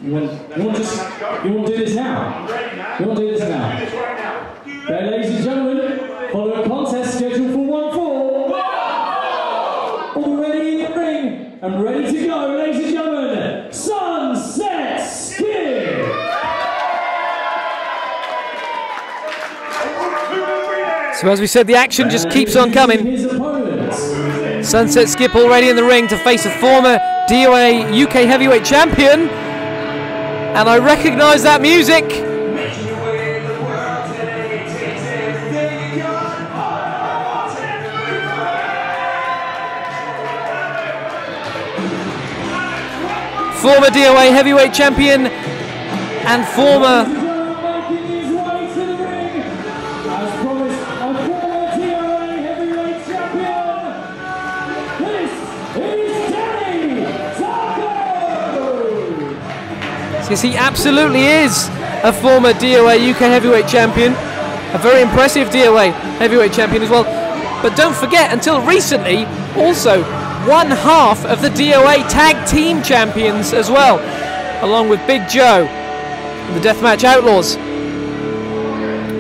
You want to do this now? You want to do this now? Okay, ladies and gentlemen, following contest scheduled for 1-4. All ready in the ring and ready to go, ladies and gentlemen. Sunset Skip! So as we said, the action just keeps on coming. Sunset Skip already in the ring to face a former DOA UK heavyweight champion. And I recognise that music. Former DOA heavyweight champion and former Yes, he absolutely is a former DOA UK heavyweight champion, a very impressive DOA heavyweight champion as well. But don't forget, until recently, also one half of the DOA tag team champions as well, along with Big Joe, the Deathmatch Outlaws.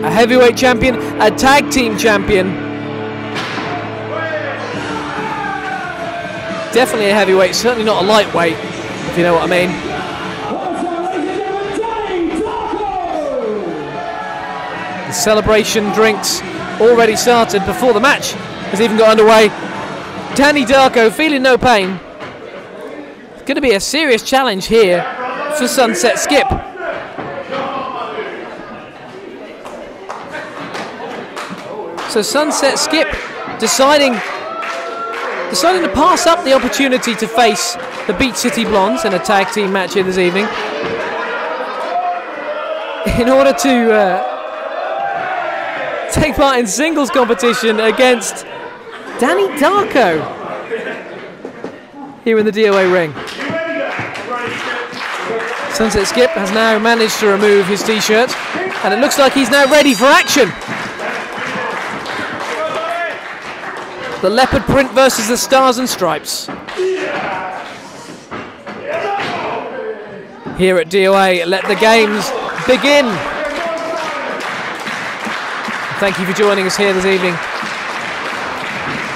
A heavyweight champion, a tag team champion. Definitely a heavyweight, certainly not a lightweight, if you know what I mean. Celebration drinks already started before the match has even got underway. Danny Darko feeling no pain. It's going to be a serious challenge here for Sunset Skip. So Sunset Skip deciding to pass up the opportunity to face the Beach City Blondes in a tag team match here this evening in order to take part in singles competition against Danny Darko here in the DOA ring. Sunset Skip has now managed to remove his t-shirt and it looks like he's now ready for action. The leopard print versus the stars and stripes. Here at DOA, let the games begin. Thank you for joining us here this evening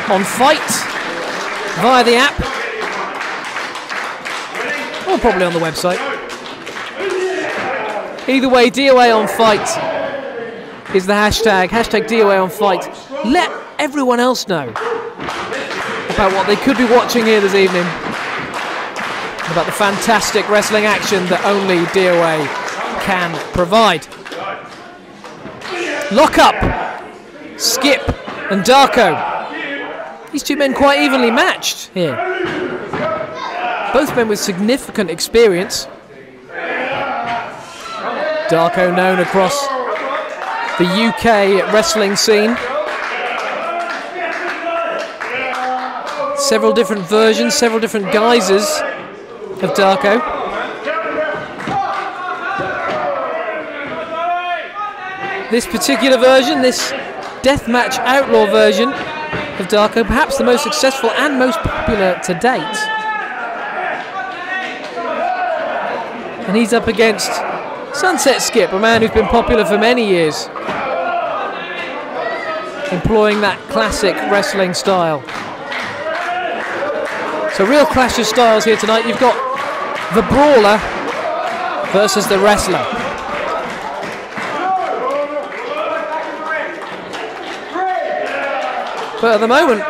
on FITE via the app or probably on the website. Either way, DOA on FITE is the hashtag DOA on FITE. Let everyone else know about what they could be watching here this evening, about the fantastic wrestling action that only DOA can provide. Lock up, Skip and Darko. These two men quite evenly matched here. Both men with significant experience. Darko known across the UK wrestling scene. Several different versions, several different guises of Darko. This particular version, this Deathmatch Outlaw version of Darko, perhaps the most successful and most popular to date. And he's up against Sunset Skip, a man who's been popular for many years, employing that classic wrestling style. So real clash of styles here tonight. You've got the brawler versus the wrestler. But at the moment,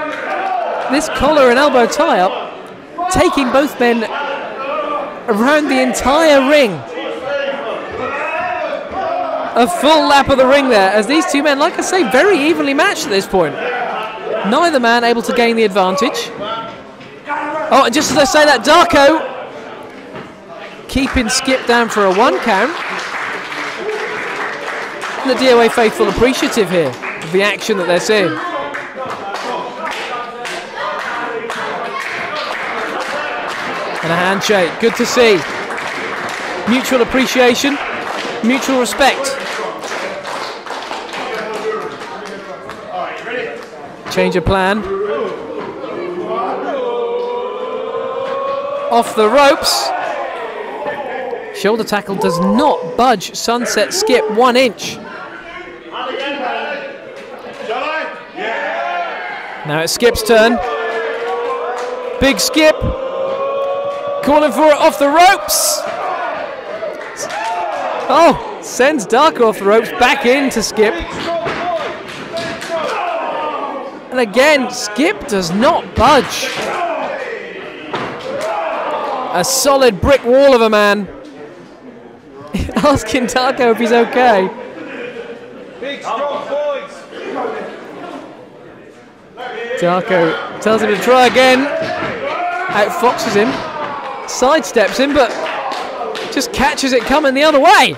this collar and elbow tie-up taking both men around the entire ring. A full lap of the ring there, as these two men, like I say, very evenly matched at this point. Neither man able to gain the advantage. Oh, and just as I say that, Darko keeping Skip down for a 1 count. And the DOA faithful appreciative here of the action that they're seeing. And a handshake, good to see. Mutual appreciation, mutual respect. Change of plan. Off the ropes. Shoulder tackle does not budge Sunset Skip 1 inch. Now it's Skip's turn. Big Skip. Calling for it off the ropes. Oh, sends Darko off the ropes, back into Skip. And again, Skip does not budge. A solid brick wall of a man. Asking Darko if he's okay. Big strong boys. Darko tells him to try again. Outfoxes him. Sidesteps him, but just catches it coming the other way.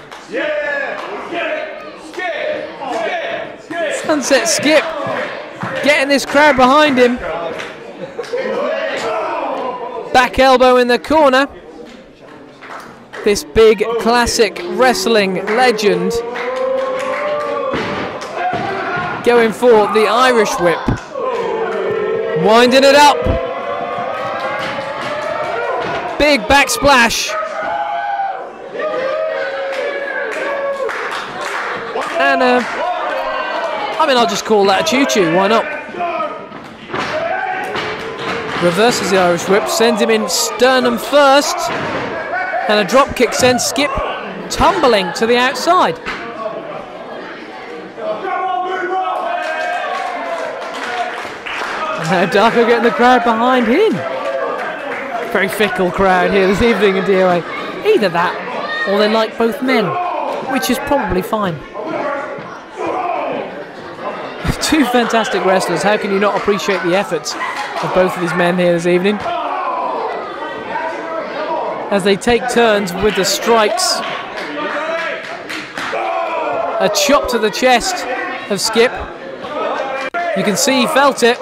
Sunset Skip getting this crowd behind him. Back elbow in the corner. This big classic wrestling legend going for the Irish whip. Winding it up. Big back splash. And I mean, I'll just call that a choo-choo, why not? Reverses the Irish whip, sends him in sternum first. And a drop kick sends Skip tumbling to the outside. And now Darko getting the crowd behind him. Very fickle crowd here this evening in DOA. Either that, or they like both men, which is probably fine. Two fantastic wrestlers. How can you not appreciate the efforts of both of these men here this evening? As they take turns with the strikes. A chop to the chest of Skip. You can see he felt it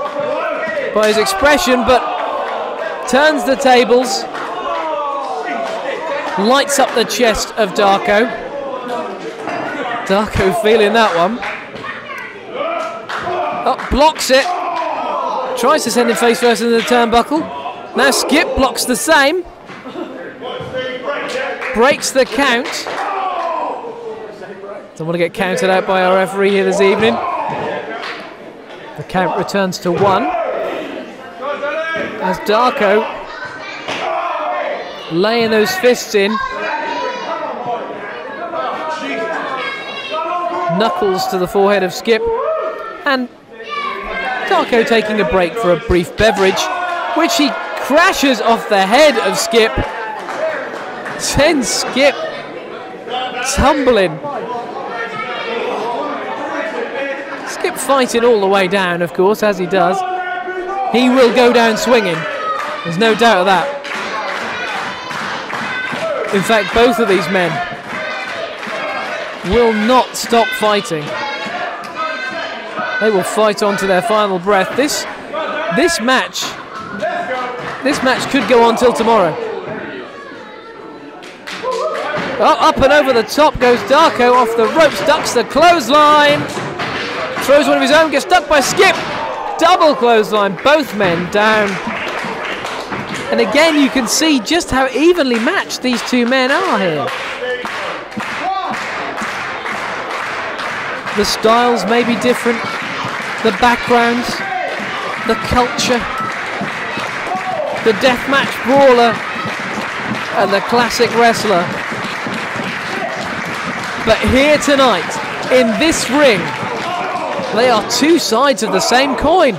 by his expression, but turns the tables. Lights up the chest of Darko. Darko feeling that one. Oh, blocks it. Tries to send him face first into the turnbuckle. Now Skip blocks the same. Breaks the count. Don't want to get counted out by our referee here this evening. The count returns to 1. As Darko laying those fists in. Knuckles to the forehead of Skip. And Darko taking a break for a brief beverage, which he crashes off the head of Skip. Sends Skip tumbling. Skip fighting all the way down, of course, as he does. He will go down swinging. There's no doubt of that. In fact, both of these men will not stop fighting. They will fight on to their final breath. This match could go on till tomorrow. Oh, up and over the top goes Darko, off the ropes, ducks the clothesline. Throws one of his own, gets stuck by Skip. Double clothesline, both men down. And again, you can see just how evenly matched these two men are here. The styles may be different, the backgrounds, the culture, the deathmatch brawler, and the classic wrestler. But here tonight, in this ring, they are two sides of the same coin.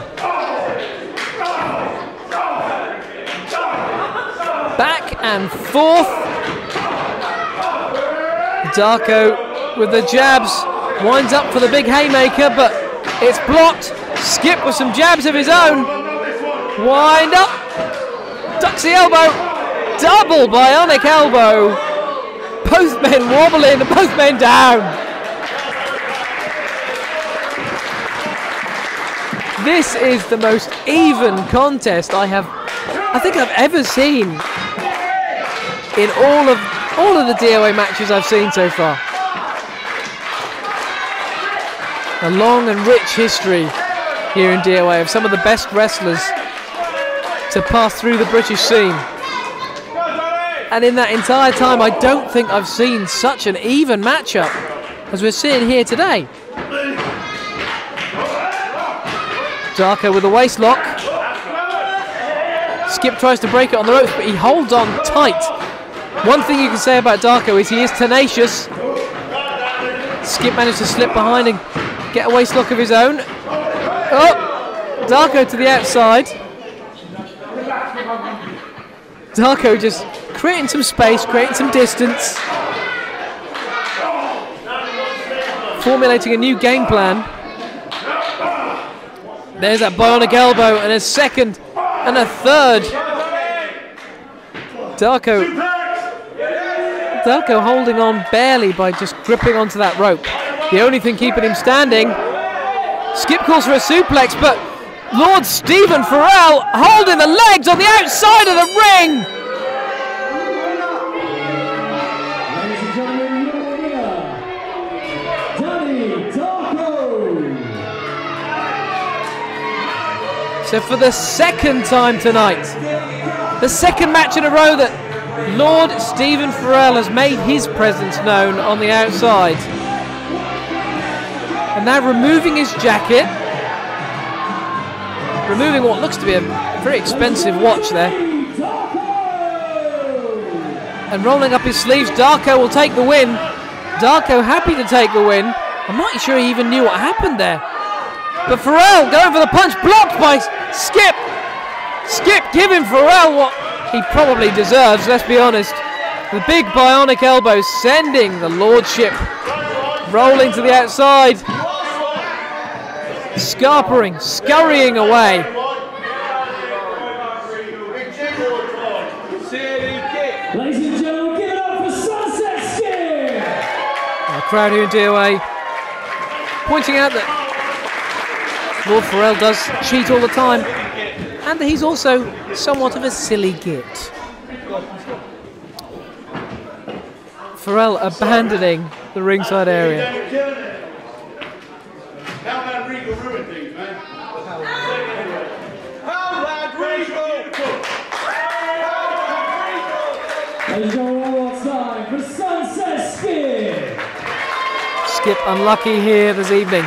Back and forth. Darko with the jabs, winds up for the big haymaker, but it's blocked. Skip with some jabs of his own. Wind up. Ducks the elbow. Double bionic elbow. Both men wobbling, both men down. This is the most even contest I think I've ever seen in all of the DOA matches I've seen so far. A long and rich history here in DOA of some of the best wrestlers to pass through the British scene. And in that entire time, I don't think I've seen such an even matchup as we're seeing here today. Darko with a waist lock. Skip tries to break it on the ropes, but he holds on tight. One thing you can say about Darko is he is tenacious. Skip managed to slip behind and get a waist lock of his own. Oh, Darko to the outside. Darko just creating some space, creating some distance. Formulating a new game plan. There's that bionic elbow and a second and a third. Darko holding on barely by just gripping onto that rope. The only thing keeping him standing. Skip calls for a suplex, but Lord Stephen Farrell holding the legs on the outside of the ring. Ladies and gentlemen, your winner, Darko. So for the second time tonight, the second match in a row that Lord Stephen Farrell has made his presence known on the outside. And now removing his jacket, removing what looks to be a very expensive watch there, and rolling up his sleeves. Darko will take the win. Darko happy to take the win. I'm not sure he even knew what happened there. But Farrell going for the punch, blocked by Skip. Skip giving Farrell what he probably deserves, let's be honest. The big bionic elbow sending the Lordship rolling to the outside. Scurrying away. Ladies and gentlemen, give it up for Sunset Skip! The crowd here in DOA pointing out that Lord Farrell does cheat all the time, and that he's also somewhat of a silly git. Farrell abandoning the ringside area. Ladies and gentlemen, one more time for Sunset Skip! Skip unlucky here this evening.